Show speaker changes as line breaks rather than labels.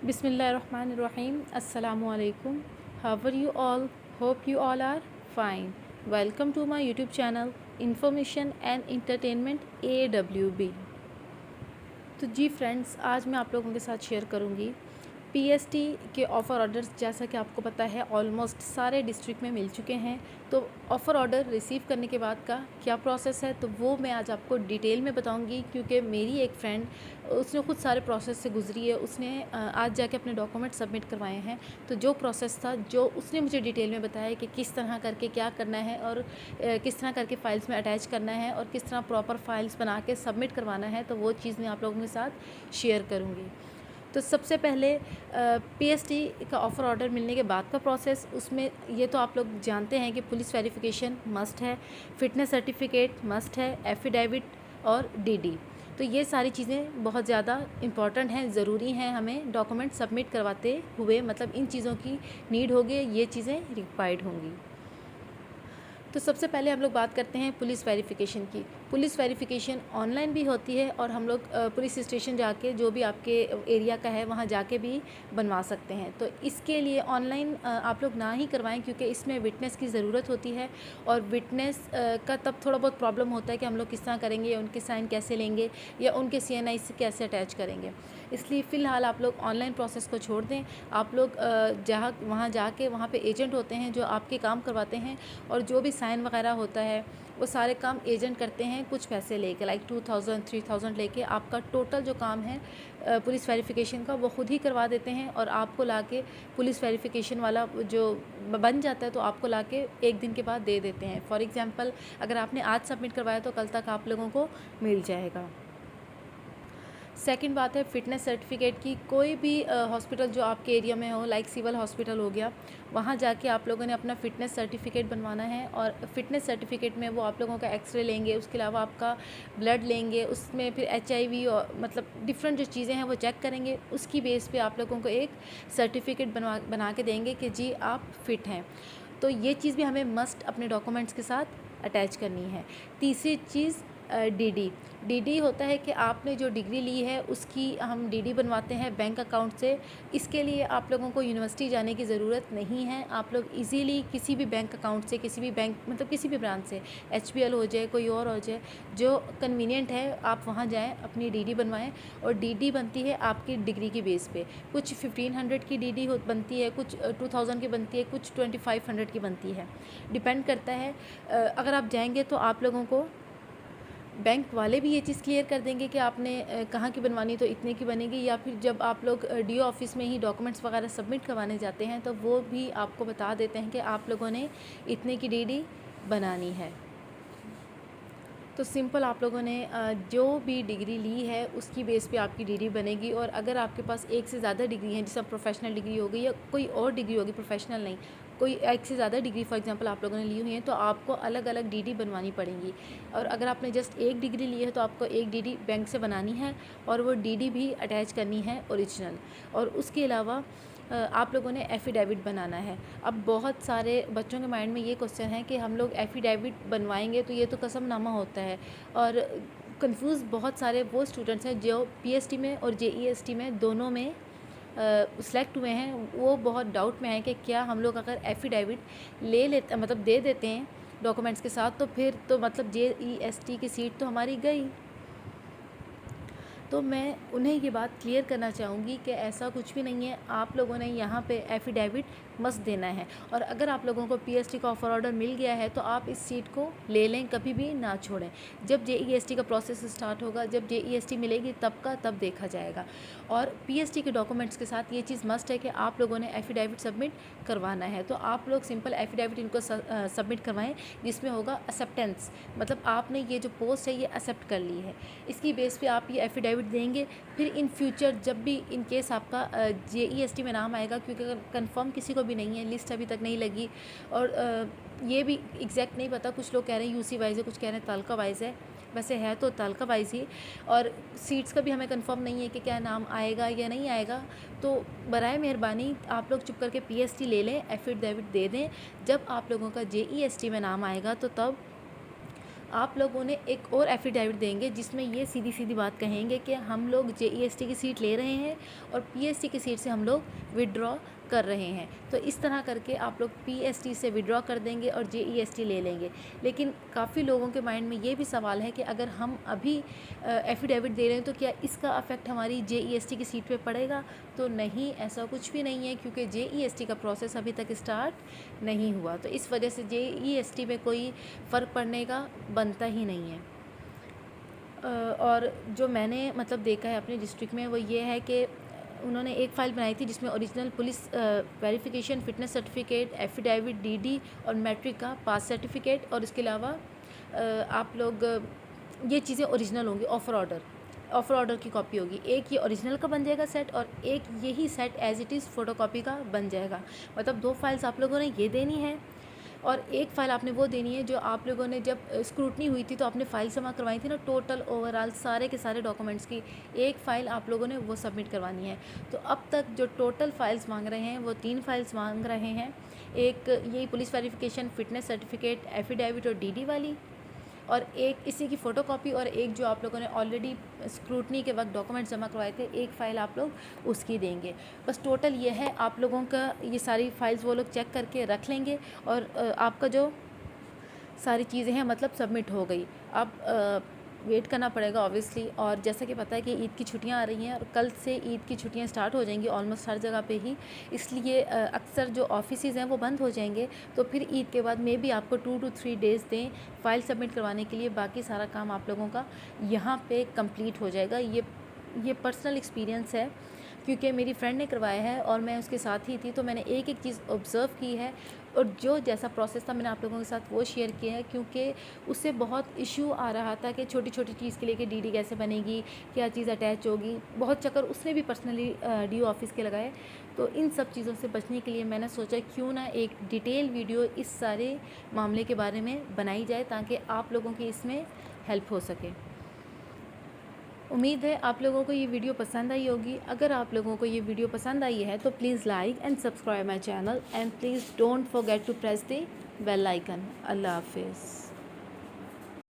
Bismillahirrahmanirrahim. Assalamu alaikum. How are you all? Hope you all are fine. Welcome to my YouTube channel Information and Entertainment AWB. तो जी friends, आज मैं आप लोगों के साथ share करूंगी पीएसटी के ऑफ़र ऑर्डर्स। जैसा कि आपको पता है ऑलमोस्ट सारे डिस्ट्रिक्ट में मिल चुके हैं। तो ऑफ़र ऑर्डर रिसीव करने के बाद का क्या प्रोसेस है तो वो मैं आज आपको डिटेल में बताऊंगी, क्योंकि मेरी एक फ्रेंड उसने खुद सारे प्रोसेस से गुजरी है। उसने आज जाके अपने डॉक्यूमेंट सबमिट करवाए हैं। तो जो प्रोसेस था जो उसने मुझे डिटेल में बताया कि किस तरह करके क्या करना है और किस तरह करके फ़ाइल्स में अटैच करना है और किस तरह प्रॉपर फाइल्स बना के सबमिट करवाना है, तो वो चीज़ मैं आप लोगों के साथ शेयर करूँगी। तो सबसे पहले पीएसटी का ऑफ़र ऑर्डर मिलने के बाद का प्रोसेस, उसमें ये तो आप लोग जानते हैं कि पुलिस वेरिफिकेशन मस्ट है, फ़िटनेस सर्टिफिकेट मस्ट है, एफिडेविट और डीडी। तो ये सारी चीज़ें बहुत ज़्यादा इम्पॉर्टेंट हैं, ज़रूरी हैं हमें डॉक्यूमेंट सबमिट करवाते हुए। मतलब इन चीज़ों की नीड होगी, ये चीज़ें रिक्वायर्ड होंगी। तो सबसे पहले हम लोग बात करते हैं पुलिस वेरिफ़िकेशन की। पुलिस वेरिफ़िकेशन ऑनलाइन भी होती है और हम लोग पुलिस स्टेशन जाके, जो भी आपके एरिया का है वहाँ जाके भी बनवा सकते हैं। तो इसके लिए ऑनलाइन आप लोग ना ही करवाएं, क्योंकि इसमें विटनेस की ज़रूरत होती है और विटनेस का तब थोड़ा बहुत प्रॉब्लम होता है कि हम लोग किस तरह करेंगे, या उनके साइन कैसे लेंगे, या उनके सीएनआई से कैसे अटैच करेंगे। इसलिए फ़िलहाल आप लोग ऑनलाइन प्रोसेस को छोड़ दें। आप लोग जहाँ वहाँ जाके वहाँ पे एजेंट होते हैं जो आपके काम करवाते हैं, और जो भी साइन वगैरह होता है वो सारे काम एजेंट करते हैं कुछ पैसे लेके, लाइक 2000 3000 लेके। आपका टोटल जो काम है पुलिस वेरिफ़िकेशन का वो खुद ही करवा देते हैं, और आपको लाके पुलिस वेरिफ़िकेशन वाला जो बन जाता है तो आपको लाके एक दिन के बाद दे देते हैं। फॉर एग्ज़ाम्पल, अगर आपने आज सबमिट करवाया तो कल तक आप लोगों को मिल जाएगा। सेकंड बात है फ़िटनेस सर्टिफिकेट की। कोई भी हॉस्पिटल जो आपके एरिया में हो, लाइक सिविल हॉस्पिटल हो गया, वहाँ जाके आप लोगों ने अपना फ़िटनेस सर्टिफिकेट बनवाना है। और फ़िटनेस सर्टिफिकेट में वो आप लोगों का एक्सरे लेंगे, उसके अलावा आपका ब्लड लेंगे, उसमें फिर एचआईवी और मतलब डिफरेंट जो चीज़ें हैं वो चेक करेंगे। उसकी बेस पे आप लोगों को एक सर्टिफिकेट बना के देंगे कि जी आप फ़िट हैं। तो ये चीज़ भी हमें मस्ट अपने डॉक्यूमेंट्स के साथ अटैच करनी है। तीसरी चीज़ डीडी। डीडी होता है कि आपने जो डिग्री ली है उसकी हम डीडी बनवाते हैं बैंक अकाउंट से। इसके लिए आप लोगों को यूनिवर्सिटी जाने की ज़रूरत नहीं है। आप लोग इजीली किसी भी बैंक अकाउंट से, किसी भी बैंक मतलब किसी भी ब्रांच से, एचबीएल हो जाए, कोई और हो जाए, जो कन्वीनियंट है आप वहाँ जाएँ, अपनी डीडी बनवाएं। और डीडी बनती है आपकी डिग्री की बेस पे। कुछ 1500 की डीडी बनती है, कुछ 2000 की बनती है, कुछ 2500 की बनती है, डिपेंड करता है। अगर आप जाएंगे तो आप लोगों को बैंक वाले भी ये चीज़ क्लियर कर देंगे कि आपने कहाँ की बनवानी, तो इतने की बनेगी। या फिर जब आप लोग डीओ ऑफिस में ही डॉक्यूमेंट्स वगैरह सबमिट करवाने जाते हैं तो वो भी आपको बता देते हैं कि आप लोगों ने इतने की डीडी बनानी है। तो सिंपल आप लोगों ने जो भी डिग्री ली है उसकी बेस पे आपकी डीडी बनेगी। और अगर आपके पास एक से ज़्यादा डिग्री है, जैसे प्रोफेशनल डिग्री होगी या कोई और डिग्री होगी, प्रोफेशनल नहीं, कोई एक से ज़्यादा डिग्री फॉर एग्जांपल आप लोगों ने ली हुई है, तो आपको अलग अलग डीडी बनवानी पड़ेंगी। और अगर आपने जस्ट एक डिग्री ली है तो आपको एक डीडी बैंक से बनानी है, और वो डीडी भी अटैच करनी है ओरिजिनल। और उसके अलावा आप लोगों ने एफ़िडेविट बनाना है। अब बहुत सारे बच्चों के माइंड में ये क्वेश्चन है कि हम लोग एफ़िडेविट बनवाएंगे तो ये तो कसमनामा होता है। और कंफ्यूज बहुत सारे वो स्टूडेंट्स हैं जो पीएसटी में और जेईएसटी में दोनों में सेलेक्ट हुए हैं। वो बहुत डाउट में है कि क्या हम लोग अगर एफ़िडेविट ले लेते मतलब दे देते हैं डॉक्यूमेंट्स के साथ, तो फिर तो मतलब जेईएसटी की सीट तो हमारी गई। तो मैं उन्हें ये बात क्लियर करना चाहूँगी कि ऐसा कुछ भी नहीं है। आप लोगों ने यहाँ पे एफ़िडेविट मस्ट देना है। और अगर आप लोगों को पीएसटी का ऑफ़र ऑर्डर मिल गया है तो आप इस सीट को ले लें, कभी भी ना छोड़ें। जब जेईएसटी का प्रोसेस स्टार्ट होगा, जब जेईएसटी मिलेगी तब का तब देखा जाएगा। और पीएसटी के डॉक्यूमेंट्स के साथ ये चीज़ मस्ट है कि आप लोगों ने एफ़िडेविट सबमिट करवाना है। तो आप लोग सिंपल एफ़िडेविट इनको सबमिट करवाएँ, जिसमें होगा एक्सेप्टेंस, मतलब आपने ये जो पोस्ट है ये एक्सेप्ट कर ली है। इसकी बेस पे आप ये एफ़िडेविट देंगे। फिर इन फ्यूचर जब भी इन केस आपका जेईएसटी में नाम आएगा, क्योंकि अगर कंफर्म किसी को भी नहीं है, लिस्ट अभी तक नहीं लगी, और ये भी एग्जैक्ट नहीं पता, कुछ लोग कह रहे हैं यूसी वाइज है, कुछ कह रहे हैं तालका वाइज है, वैसे है तो तालका वाइज ही। और सीट्स का भी हमें कंफर्म नहीं है कि क्या नाम आएगा या नहीं आएगा। तो बराए मेहरबानी आप लोग चुप करके पीएसटी ले लें, एफिडेविट दे दें। जब आप लोगों का जेईएसटी में नाम आएगा तो तब आप लोगों ने एक और एफिडेविट देंगे जिसमें ये सीधी सीधी बात कहेंगे कि हम लोग जेईएसटी की सीट ले रहे हैं और पीएसटी की सीट से हम लोग विड्रॉ कर रहे हैं। तो इस तरह करके आप लोग पीएसटी से विड्रॉ कर देंगे और जेईएसटी ले लेंगे। लेकिन काफ़ी लोगों के माइंड में ये भी सवाल है कि अगर हम अभी एफिडेविट दे रहे हैं तो क्या इसका अफेक्ट हमारी जेईएसटी की सीट पे पड़ेगा? तो नहीं, ऐसा कुछ भी नहीं है, क्योंकि जेईएसटी का प्रोसेस अभी तक स्टार्ट नहीं हुआ। तो इस वजह से जेईएसटी में कोई फ़र्क पड़ने का बनता ही नहीं है। और जो मैंने मतलब देखा है अपने डिस्ट्रिक्ट में वो ये है कि उन्होंने एक फ़ाइल बनाई थी जिसमें original police verification, fitness certificate, affidavit, DD और मैट्रिक का पास सर्टिफिकेट, और इसके अलावा आप लोग ये चीज़ें ओरिजिनल होंगी। ऑफ़र ऑर्डर की कॉपी होगी। एक ये ओरिजिनल का बन जाएगा सेट और एक यही set as it is photocopy का बन जाएगा। मतलब 2 फाइल्स आप लोगों ने ये देनी है और एक फ़ाइल आपने वो देनी है जो आप लोगों ने जब स्क्रूटनी हुई थी तो आपने फ़ाइल जमा करवाई थी ना, टोटल ओवरऑल सारे के सारे डॉक्यूमेंट्स की एक फ़ाइल आप लोगों ने वो सबमिट करवानी है। तो अब तक जो टोटल फ़ाइल्स मांग रहे हैं वो 3 फाइल्स मांग रहे हैं। एक यही police verification, fitness certificate, affidavit और डीडी वाली, और एक इसी की फ़ोटोकॉपी, और एक जो आप लोगों ने ऑलरेडी स्क्रूटनी के वक्त डॉक्यूमेंट जमा करवाए थे, एक फ़ाइल आप लोग उसकी देंगे। बस टोटल ये है, आप लोगों का ये सारी फाइल्स वो लोग चेक करके रख लेंगे और आपका जो सारी चीज़ें हैं मतलब सबमिट हो गई। अब वेट करना पड़ेगा ऑब्वियसली। और जैसा कि पता है कि ईद की छुट्टियां आ रही हैं और कल से ईद की छुट्टियां स्टार्ट हो जाएंगी ऑलमोस्ट हर जगह पे ही, इसलिए अक्सर जो ऑफिसेज़ हैं वो बंद हो जाएंगे। तो फिर ईद के बाद मे बी आपको 2 to 3 डेज़ दें फ़ाइल सबमिट करवाने के लिए। बाकी सारा काम आप लोगों का यहाँ पे कंप्लीट हो जाएगा। ये पर्सनल एक्सपीरियंस है, क्योंकि मेरी फ्रेंड ने करवाया है और मैं उसके साथ ही थी, तो मैंने एक एक चीज़ ऑब्ज़र्व की है और जो जैसा प्रोसेस था मैंने आप लोगों के साथ वो शेयर किया है। क्योंकि उससे बहुत इशू आ रहा था कि छोटी छोटी चीज़ के लिए कि डीडी कैसे बनेगी, क्या चीज़ अटैच होगी, बहुत चक्कर उसने भी पर्सनली डीओ ऑफिस के लगाए। तो इन सब चीज़ों से बचने के लिए मैंने सोचा क्यों ना एक डिटेल वीडियो इस सारे मामले के बारे में बनाई जाए ताकि आप लोगों की इसमें हेल्प हो सके। उम्मीद है आप लोगों को ये वीडियो पसंद आई होगी। अगर आप लोगों को ये वीडियो पसंद आई है तो please like and subscribe my channel and please don't forget to press the bell icon. अल्लाह हाफिज़।